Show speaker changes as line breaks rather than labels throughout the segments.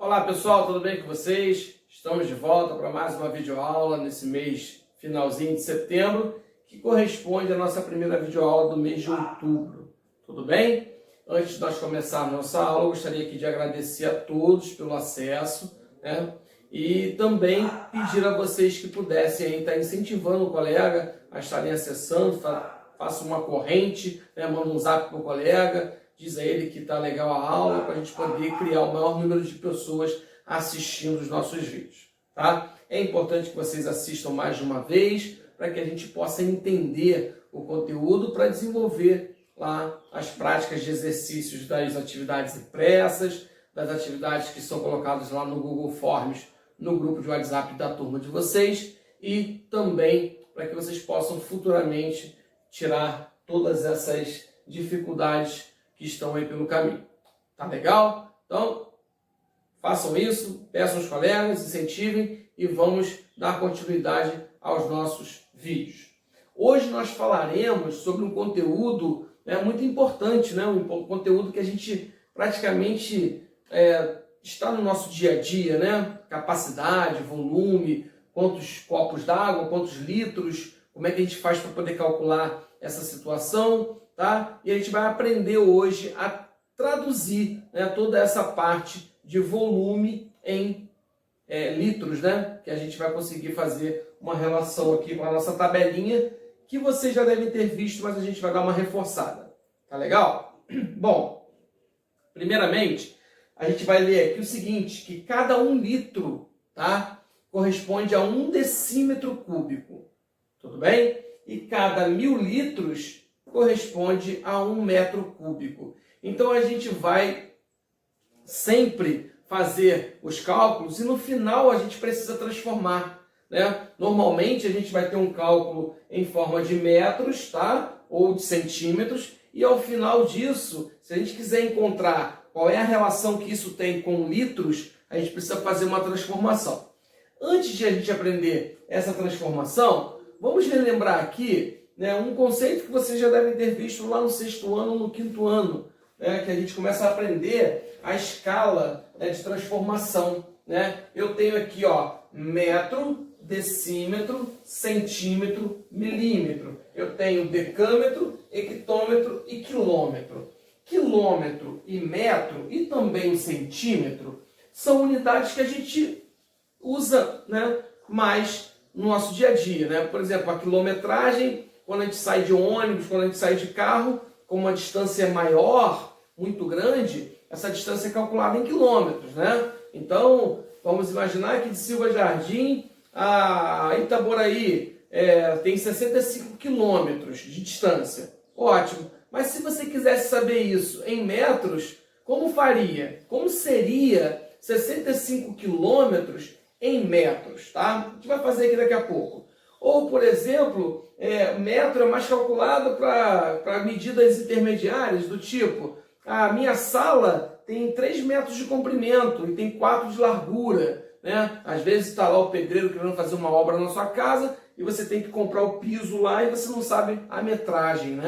Olá pessoal, tudo bem com vocês? Estamos de volta para mais uma videoaula nesse mês finalzinho de setembro, que corresponde à nossa primeira videoaula do mês de outubro. Tudo bem? Antes de nós começarmos nossa aula, eu gostaria aqui de agradecer a todos pelo acesso, né? E também pedir a vocês que pudessem aí estar incentivando o colega a estarem acessando, faça uma corrente, né? Manda um zap para o colega, diz a ele que está legal a aula, para a gente poder criar o maior número de pessoas assistindo os nossos vídeos. Tá? É importante que vocês assistam mais de uma vez, para que a gente possa entender o conteúdo para desenvolver lá as práticas de exercícios das atividades impressas, das atividades que são colocadas lá no Google Forms, no grupo de WhatsApp da turma de vocês, e também para que vocês possam futuramente tirar todas essas dificuldades que estão aí pelo caminho. Tá legal? Então, façam isso, peçam aos colegas, incentivem e vamos dar continuidade aos nossos vídeos. Hoje nós falaremos sobre um conteúdo muito importante, um conteúdo que a gente praticamente está no nosso dia a dia, capacidade, volume, quantos copos d'água, quantos litros, como é que a gente faz para poder calcular essa situação, tá? E a gente vai aprender hoje a traduzir toda essa parte de volume em litros, que a gente vai conseguir fazer uma relação aqui com a nossa tabelinha, que vocês já devem ter visto, mas a gente vai dar uma reforçada. Tá legal? Bom, primeiramente, a gente vai ler aqui o seguinte, que cada 1 litro, tá, corresponde a 1 decímetro cúbico. Tudo bem? E cada 1000 litros corresponde a 1 metro cúbico. Então a gente vai sempre fazer os cálculos e no final a gente precisa transformar, Normalmente a gente vai ter um cálculo em forma de metros, tá? Ou de centímetros, e ao final disso, se a gente quiser encontrar qual é a relação que isso tem com litros, a gente precisa fazer uma transformação. Antes de a gente aprender essa transformação, vamos relembrar aqui um conceito que vocês já devem ter visto lá no 6º ano, no 5º ano, que a gente começa a aprender a escala de transformação. Eu tenho aqui metro, decímetro, centímetro, milímetro. Eu tenho decâmetro, hectômetro e quilômetro. Quilômetro e metro e também o centímetro são unidades que a gente usa mais no nosso dia a dia. Por exemplo, a quilometragem, quando a gente sai de ônibus, quando a gente sai de carro, com uma distância maior, muito grande, essa distância é calculada em quilômetros. Então, vamos imaginar que de Silva Jardim a Itaboraí tem 65 quilômetros de distância. Ótimo. Mas se você quisesse saber isso em metros, como faria? Como seria 65 quilômetros em metros? Tá? A gente vai fazer aqui daqui a pouco. Ou, por exemplo, metro é mais calculado para medidas intermediárias, do tipo, a minha sala tem 3 metros de comprimento e tem 4 de largura. Às vezes está lá o pedreiro querendo fazer uma obra na sua casa e você tem que comprar o piso lá e você não sabe a metragem.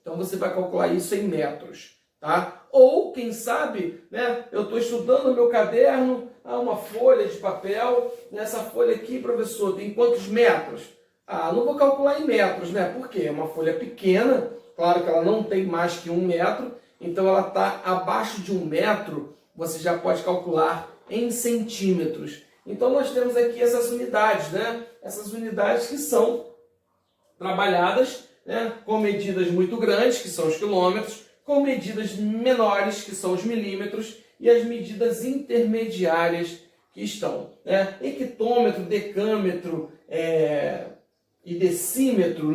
Então você vai calcular isso em metros. Tá? Ou, quem sabe, eu estou estudando no meu caderno, uma folha de papel, nessa folha aqui, professor, tem quantos metros? Não vou calcular em metros, Por quê? É uma folha pequena, claro que ela não tem mais que 1 metro, então ela está abaixo de 1 metro, você já pode calcular em centímetros. Então nós temos aqui essas unidades, Essas unidades que são trabalhadas com medidas muito grandes, que são os quilômetros, com medidas menores, que são os milímetros, e as medidas intermediárias que estão. Hectômetro, decâmetro e decímetro,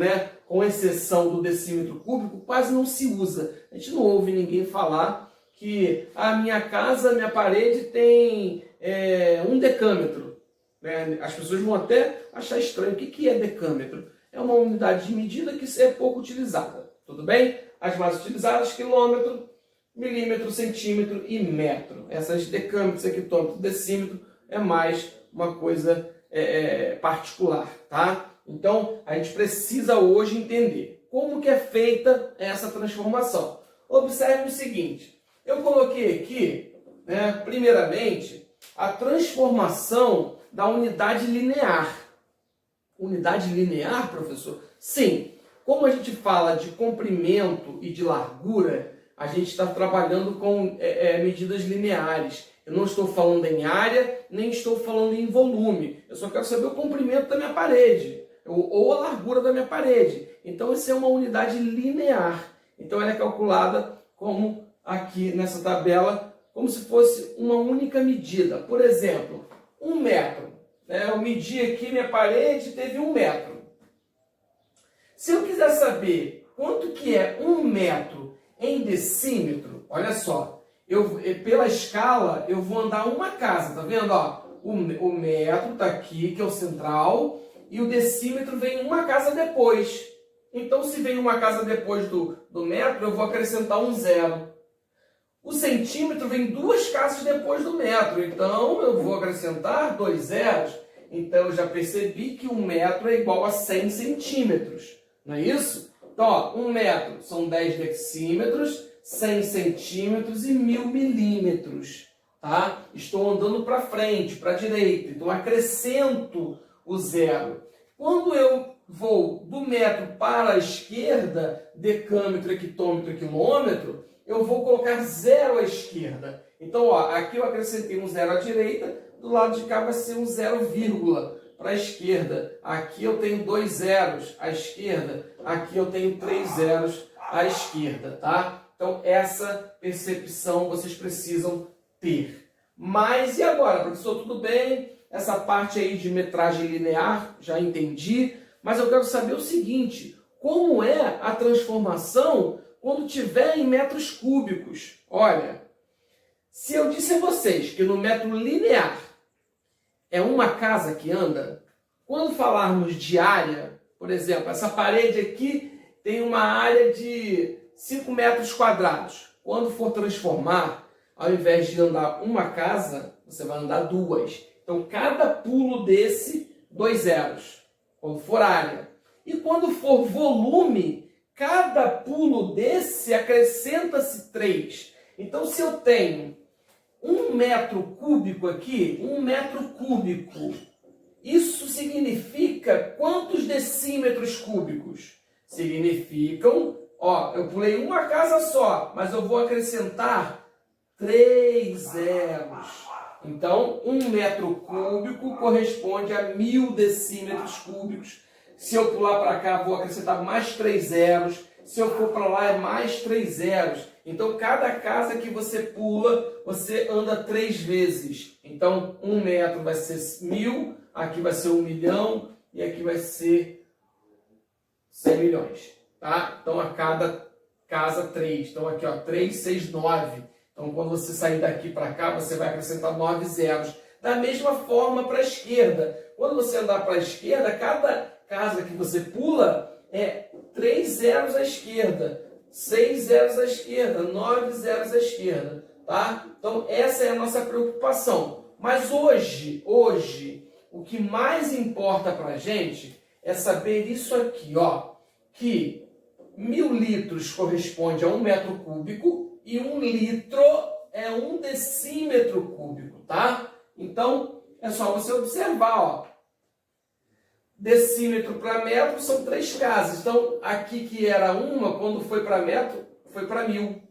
com exceção do decímetro cúbico, quase não se usa. A gente não ouve ninguém falar que a minha casa, minha parede tem 1 decâmetro. As pessoas vão até achar estranho. O que é decâmetro? É uma unidade de medida que é pouco utilizada. Tudo bem? As mais utilizadas, quilômetro, milímetro, centímetro e metro. Essas decâmetros, hectômetro, decímetro é mais uma coisa particular. Tá? Então, a gente precisa hoje entender como que é feita essa transformação. Observe o seguinte. Eu coloquei aqui, primeiramente, a transformação da unidade linear. Unidade linear, professor? Sim. Como a gente fala de comprimento e de largura, a gente está trabalhando com medidas lineares. Eu não estou falando em área, nem estou falando em volume. Eu só quero saber o comprimento da minha parede, ou a largura da minha parede. Então, isso é uma unidade linear. Então, ela é calculada como aqui nessa tabela, como se fosse uma única medida. Por exemplo, 1 metro. Eu medi aqui minha parede, teve 1 metro. Se eu quiser saber quanto que é 1 metro em decímetro, olha só, pela escala eu vou andar uma casa, tá vendo? Ó, o metro está aqui, que é o central, e o decímetro vem uma casa depois. Então, se vem uma casa depois do metro, eu vou acrescentar um zero. O centímetro vem 2 casas depois do metro, então eu vou acrescentar 2 zeros. Então, eu já percebi que 1 metro é igual a 100 centímetros, não é isso? Então, ó, 1 metro são 10 decímetros, 100 centímetros e 1000 milímetros. Tá? Estou andando para frente, para a direita, então acrescento o zero. Quando eu vou do metro para a esquerda, decâmetro, hectômetro e quilômetro, eu vou colocar zero à esquerda. Então, ó, aqui eu acrescentei um zero à direita, do lado de cá vai ser um zero vírgula para a esquerda. Aqui eu tenho 2 zeros à esquerda, aqui eu tenho 3 zeros à esquerda, tá? Então, essa percepção vocês precisam ter. Mas, e agora, professor, tudo bem? Essa parte aí de metragem linear, já entendi. Mas eu quero saber o seguinte, como é a transformação quando tiver em metros cúbicos? Olha, se eu disse a vocês que no metro linear é uma casa que anda, quando falarmos de área, por exemplo, essa parede aqui tem uma área de 5 metros quadrados. Quando for transformar, ao invés de andar uma casa, você vai andar 2. Então, cada pulo desse, 2 zeros. Quando for área. E quando for volume, cada pulo desse acrescenta-se 3. Então, se eu tenho 1 metro cúbico aqui, 1 metro cúbico, isso significa quantos decímetros cúbicos? Significam, ó, eu pulei uma casa só, mas eu vou acrescentar 3 zeros. Então, 1 metro cúbico corresponde a 1000 decímetros cúbicos. Se eu pular para cá, vou acrescentar mais 3 zeros. Se eu for para lá, é mais 3 zeros. Então, cada casa que você pula, você anda 3 vezes. Então, 1 metro vai ser 1000, aqui vai ser 1 milhão e aqui vai ser 100 milhões. Tá? Então, a cada casa, 3. Então, aqui, ó, 3, 6, 9. Então, quando você sair daqui para cá, você vai acrescentar 9 zeros. Da mesma forma para a esquerda. Quando você andar para a esquerda, cada casa que você pula é 3 zeros à esquerda, 6 zeros à esquerda, 9 zeros à esquerda. Tá? Então, essa é a nossa preocupação. Mas hoje, o que mais importa para a gente é saber isso aqui, ó, que 1000 litros corresponde a 1 metro cúbico, e 1 litro é 1 decímetro cúbico, tá? Então, é só você observar, ó. Decímetro para metro são 3 casas. Então, aqui que era uma, quando foi para metro, foi para 1000.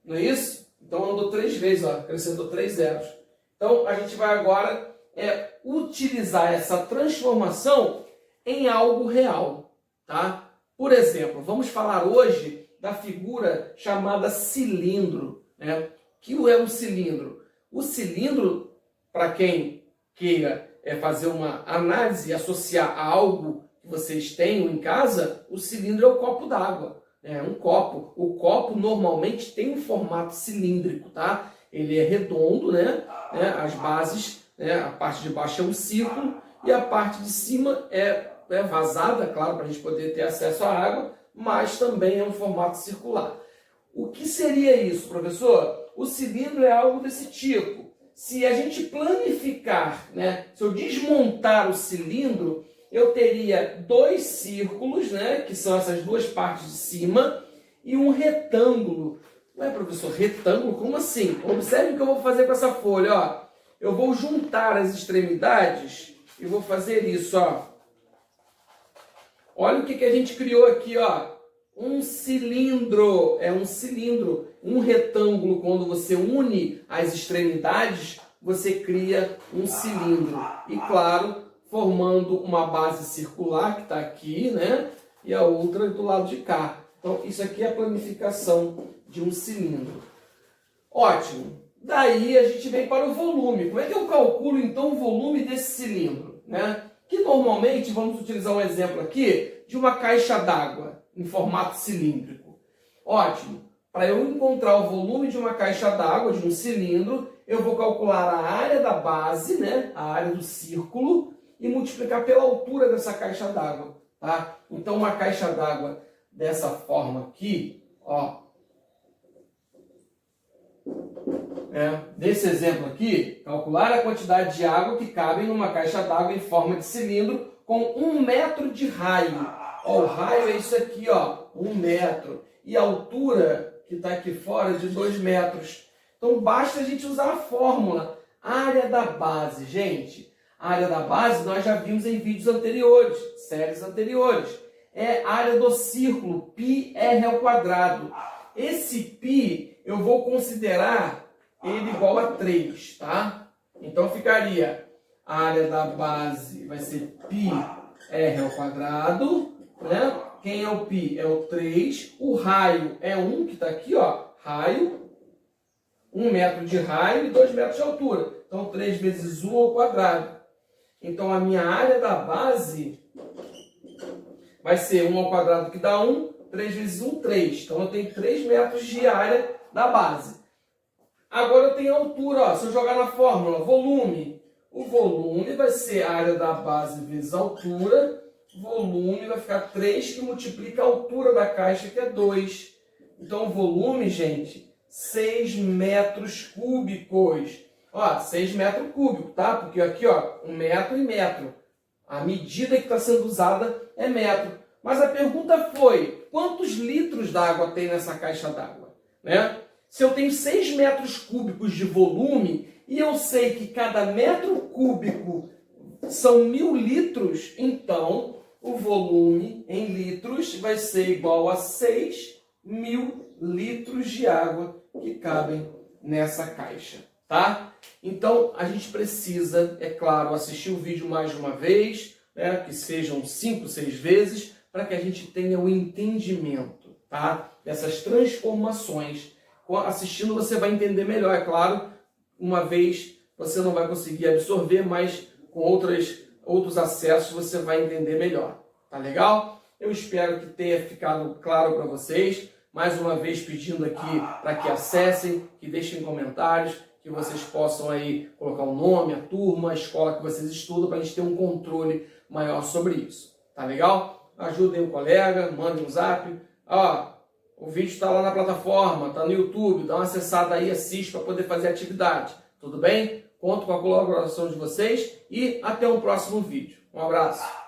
Não é isso? Então, andou 3 vezes, ó, acrescentou 3 zeros. Então, a gente vai agora utilizar essa transformação em algo real, tá? Por exemplo, vamos falar hoje da figura chamada cilindro, né? O que é um cilindro? O cilindro, para quem queira fazer uma análise e associar a algo que vocês tenham em casa, o cilindro é o copo d'água. É um copo. O copo normalmente tem um formato cilíndrico, tá? Ele é redondo, né? As bases, né? A parte de baixo é um círculo e a parte de cima é vazada, claro, para a gente poder ter acesso à água, mas também é um formato circular. O que seria isso, professor? O cilindro é algo desse tipo. Se a gente planificar, né? Se eu desmontar o cilindro, eu teria 2 círculos, né? Que são essas 2 partes de cima, e um retângulo. Ué, professor, retângulo? Como assim? Observe o que eu vou fazer com essa folha, ó. eu vou juntar as extremidades e vou fazer isso, ó. Olha o que a gente criou aqui, ó. Um cilindro, um cilindro, um retângulo. Quando você une as extremidades, você cria um cilindro. E claro, formando uma base circular que está aqui, né? E a outra do lado de cá. Então, isso aqui é a planificação de um cilindro. Ótimo. Daí a gente vem para o volume. Como é que eu calculo, então, o volume desse cilindro, né? Que normalmente, vamos utilizar um exemplo aqui, de uma caixa d'água em formato cilíndrico. Ótimo. Para eu encontrar o volume de uma caixa d'água, de um cilindro, eu vou calcular a área da base, né? A área do círculo, e multiplicar pela altura dessa caixa d'água, tá? Então, uma caixa d'água dessa forma aqui, ó. Desse exemplo aqui, calcular a quantidade de água que cabe numa caixa d'água em forma de cilindro com 1 metro de raio. Ó, o raio é isso aqui, ó, 1 metro. E a altura que está aqui fora é de 2 metros. Então basta a gente usar a fórmula. Área da base, gente. A área da base nós já vimos em vídeos anteriores, séries anteriores. É a área do círculo, πr². Esse π eu vou considerar ele igual a 3, tá? Então ficaria a área da base vai ser πr², né? Quem é o π? É o 3. O raio é 1, que está aqui, ó. Raio. 1 metro de raio e 2 metros de altura. Então 3 vezes 1 ao quadrado. Então a minha área da base vai ser 1 ao quadrado, que dá 1. 3 vezes 1, 3. Então eu tenho 3 metros de área da base. Agora eu tenho a altura, ó. Se eu jogar na fórmula, volume. O volume vai ser a área da base vezes a altura. Volume vai ficar 3, que multiplica a altura da caixa, que é 2. Então o volume, gente, 6 metros cúbicos. Ó, 6 metros cúbicos, tá? Porque aqui, ó, 1 metro e metro. A medida que está sendo usada é metro. Mas a pergunta foi, quantos litros d'água tem nessa caixa d'água, né? Se eu tenho 6 metros cúbicos de volume e eu sei que cada metro cúbico são 1000 litros, então o volume em litros vai ser igual a 6.000 litros de água que cabem nessa caixa, tá? Então a gente precisa, é claro, assistir o vídeo mais de uma vez, né? Que sejam 5, 6 vezes, para que a gente tenha o entendimento, tá? Dessas transformações. Assistindo você vai entender melhor, é claro. Uma vez você não vai conseguir absorver, mas com outros acessos você vai entender melhor. Tá legal? Eu espero que tenha ficado claro para vocês. Mais uma vez pedindo aqui para que acessem, que deixem comentários, que vocês possam aí colocar o nome, a turma, a escola que vocês estudam, para a gente ter um controle maior sobre isso. Tá legal? Ajudem o colega, mandem um zap. Ó, o vídeo está lá na plataforma, está no YouTube, dá uma acessada aí, assiste para poder fazer atividade. Tudo bem? Conto com a colaboração de vocês e até o próximo vídeo. Um abraço.